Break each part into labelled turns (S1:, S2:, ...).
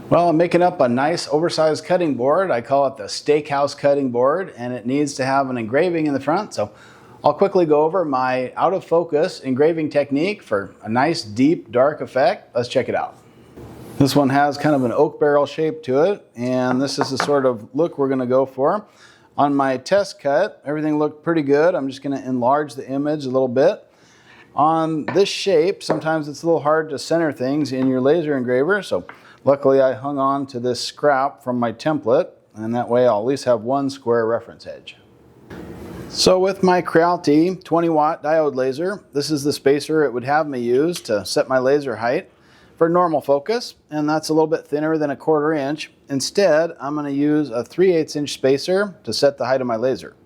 S1: Well, I'm making up a nice oversized cutting board. I call it the Steakhouse cutting board, and it needs to have an engraving in the front. So I'll quickly go over my out of focus engraving technique for a nice deep dark effect. Let's check it out. This one has kind of an oak barrel shape to it, and this is the sort of look we're going to go for. On my test cut, everything looked pretty good. I'm just going to enlarge the image a little bit. On this shape, sometimes it's a little hard to center things in your laser engraver, so luckily I hung on to this scrap from my template, and that way I'll at least have one square reference edge. So with my Creality 20-watt diode laser, this is the spacer it would have me use to set my laser height for normal focus, and that's a little bit thinner than a 1/4 inch. Instead, I'm going to use a 3/8 inch spacer to set the height of my laser.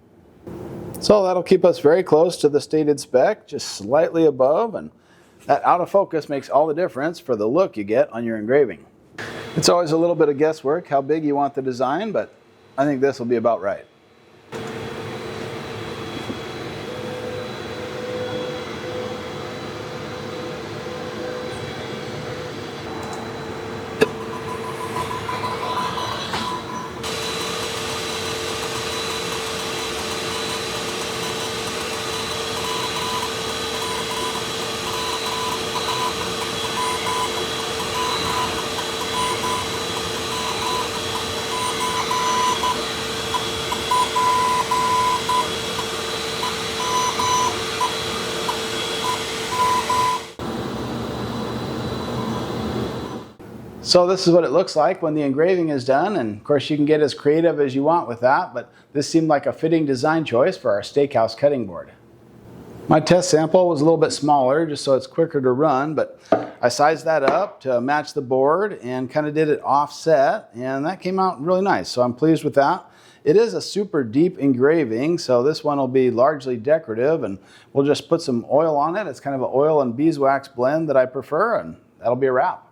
S1: So that'll keep us very close to the stated spec, just slightly above, and that out of focus makes all the difference for the look you get on your engraving. It's always a little bit of guesswork how big you want the design, but I think this will be about right. So this is what it looks like when the engraving is done, and of course you can get as creative as you want with that, but this seemed like a fitting design choice for our Steakhouse cutting board. My test sample was a little bit smaller just so it's quicker to run, but I sized that up to match the board and kind of did it offset, and that came out really nice, so I'm pleased with that. It is a super deep engraving, so this one will be largely decorative, and we'll just put some oil on it. It's kind of an oil and beeswax blend that I prefer, and that'll be a wrap.